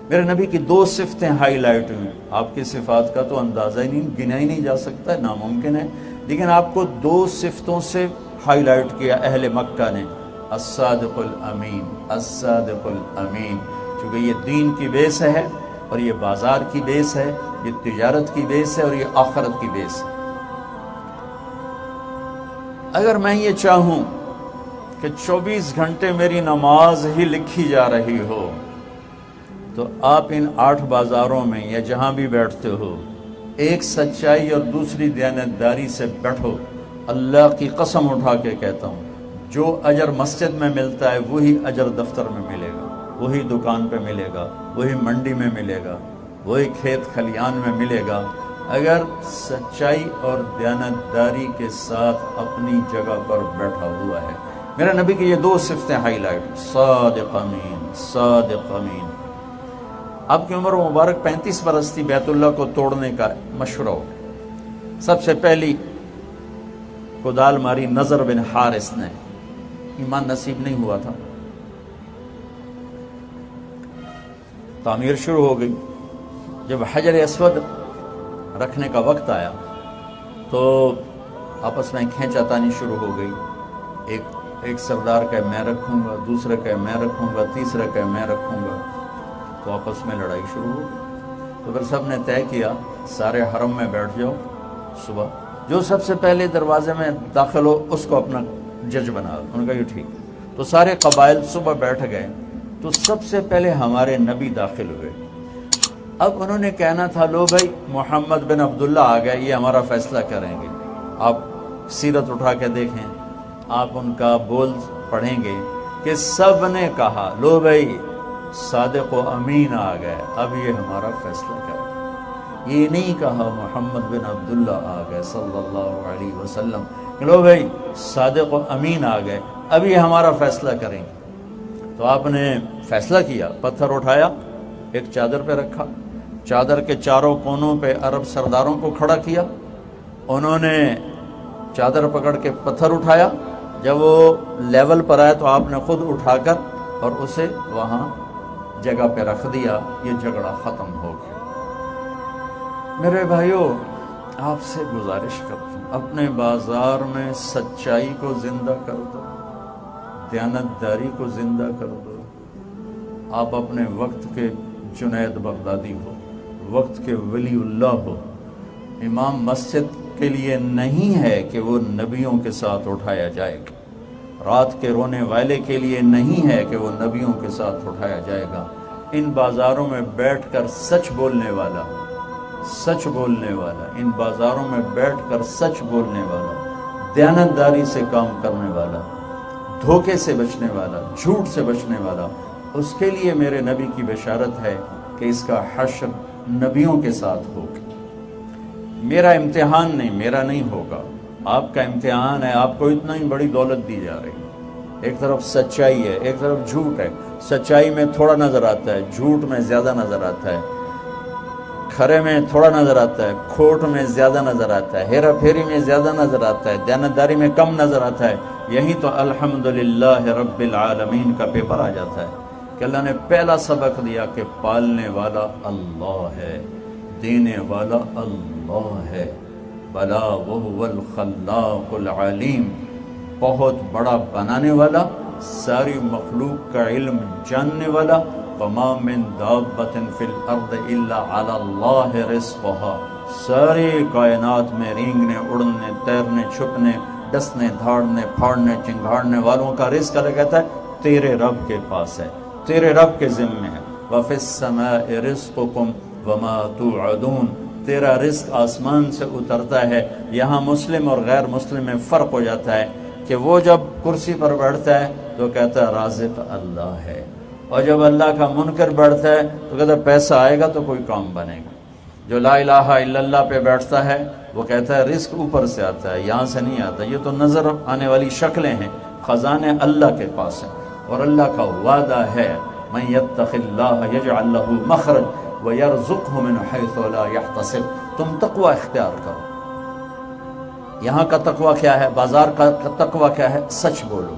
میرے نبی کی 2 صفتیں ہائی لائٹ ہوئیں. آپ کی صفات کا تو اندازہ ہی نہیں، گنا ہی نہیں جا سکتا ہے، ناممکن ہے، لیکن آپ کو 2 صفتوں سے ہائی لائٹ کیا اہل مکہ نے. الصادق الامین، الصادق الامین، چونکہ یہ دین کی بیس ہے اور یہ بازار کی بیس ہے، یہ تجارت کی بیس ہے اور یہ آخرت کی بیس ہے. اگر میں یہ چاہوں کہ 24 گھنٹے میری نماز ہی لکھی جا رہی ہو تو آپ ان 8 بازاروں میں یا جہاں بھی بیٹھتے ہو ایک سچائی اور دوسری دیانتداری سے بیٹھو. اللہ کی قسم اٹھا کے کہتا ہوں، جو اجر مسجد میں ملتا ہے وہی اجر دفتر میں ملے گا، وہی دکان پہ ملے گا، وہی منڈی میں ملے گا، وہی کھیت کھلیان میں ملے گا، اگر سچائی اور دیانتداری کے ساتھ اپنی جگہ پر بیٹھا ہوا ہے. میرا نبی کی یہ 2 صفتیں ہائی لائٹ، صادق امین، صادق امین. آپ کی عمر مبارک 35 برس تھی. بیت اللہ کو توڑنے کا مشورہ ہو، سب سے پہلی کدال ماری نضر بن حارث نے. ایمان نصیب نہیں ہوا تھا، تعمیر شروع ہو گئی. جب حجر اسود رکھنے کا وقت آیا تو آپس میں کھینچا تانی شروع ہو گئی. ایک سردار کہ میں رکھوں گا، دوسرا کہ میں رکھوں گا، تیسرا کہ میں رکھوں گا، تو آپس میں لڑائی شروع ہو گئی. تو پھر سب نے طے کیا سارے حرم میں بیٹھ جاؤ، صبح جو سب سے پہلے دروازے میں داخل ہو اس کو اپنا جج بنا. انہوں نے کہا یہ ٹھیک. تو سارے قبائل صبح بیٹھ گئے تو سب سے پہلے ہمارے نبی داخل ہوئے. اب انہوں نے کہنا تھا لو بھائی محمد بن عبداللہ آ گئے، یہ ہمارا فیصلہ کریں گے. آپ سیرت اٹھا کے دیکھیں، آپ ان کا بول پڑھیں گے کہ سب نے کہا لو بھائی صادق و امین آ گئے، اب یہ ہمارا فیصلہ کریں. یہ نہیں کہا محمد بن عبداللہ آ گئے صلی اللہ علیہ وسلم کہ لو بھائی صادق و امین آ گئے، اب یہ ہمارا فیصلہ کریں گے. تو آپ نے فیصلہ کیا، پتھر اٹھایا، ایک چادر پہ رکھا، چادر کے چاروں کونوں پہ عرب سرداروں کو کھڑا کیا. انہوں نے چادر پکڑ کے پتھر اٹھایا، جب وہ لیول پر آئے تو آپ نے خود اٹھا کر اور اسے وہاں جگہ پہ رکھ دیا. یہ جھگڑا ختم ہو گیا. میرے بھائیوں، آپ سے گزارش کرتا ہوں اپنے بازار میں سچائی کو زندہ کر دو، دیانتداری کو زندہ کر دو. آپ اپنے وقت کے جنید بغدادی ہو، وقت کے ولی اللہ ہو. امام مسجد کے لیے نہیں ہے کہ وہ نبیوں کے ساتھ اٹھایا جائے گا، رات کے رونے والے کے لیے نہیں ہے کہ وہ نبیوں کے ساتھ اٹھایا جائے گا. ان بازاروں میں بیٹھ کر سچ بولنے والا، سچ بولنے والا، ان بازاروں میں بیٹھ کر سچ بولنے والا، دیانتداری سے کام کرنے والا، دھوکے سے بچنے والا، جھوٹ سے بچنے والا، اس کے لیے میرے نبی کی بشارت ہے کہ اس کا حشر نبیوں کے ساتھ ہوگا. میرا امتحان نہیں، میرا نہیں ہوگا، آپ کا امتحان ہے. آپ کو اتنا ہی بڑی دولت دی جا رہی ہے، ایک طرف سچائی ہے، ایک طرف جھوٹ ہے. سچائی میں تھوڑا نظر آتا ہے، جھوٹ میں زیادہ نظر آتا ہے، کھرے میں تھوڑا نظر آتا ہے، کھوٹ میں زیادہ نظر آتا ہے، ہیرا پھیری میں زیادہ نظر آتا ہے، دیانتداری میں کم نظر آتا ہے. یہی تو الحمدللہ رب العالمین کا پیپر آ جاتا ہے کہ اللہ نے پہلا سبق دیا کہ پالنے والا اللہ ہے، دینے والا اللہ ہے. بلا وہو الخلاق العلیم، بہت بڑا بنانے والا، ساری مخلوق کا علم جاننے والا. وما من دابۃ فی الارض الا علی اللہ رزقها، ساری کائنات میں رینگنے، اڑنے، تیرنے، چھپنے، ڈسنے، دھاڑنے، پھاڑنے، چنگھاڑنے والوں کا رزق اللہ کہتا ہے تیرے رب کے پاس ہے، تیرے رب کے ذمے ہے. وفی السماء رزقکم وما توعدون، تیرا رزق آسمان سے اترتا ہے. یہاں مسلم اور غیر مسلم میں فرق ہو جاتا ہے کہ وہ جب کرسی پر بیٹھتا ہے تو کہتا ہے رازق اللہ ہے، اور جب اللہ کا منکر بیٹھتا ہے تو کہتا ہے پیسہ آئے گا تو کوئی کام بنے گا. جو لا الہ الا اللہ پہ بیٹھتا ہے وہ کہتا ہے رزق اوپر سے آتا ہے، یہاں سے نہیں آتا. یہ تو نظر آنے والی شکلیں ہیں، خزانے اللہ کے پاس ہیں. اور اللہ کا وعدہ ہے من یتق اللہ یجعل لہ مخرج ویرزقہ من حیث لا یحتسب. تم تقوی اختیار کرو. یہاں کا تقوی کیا ہے؟ بازار کا تقوی کیا ہے؟ سچ بولو.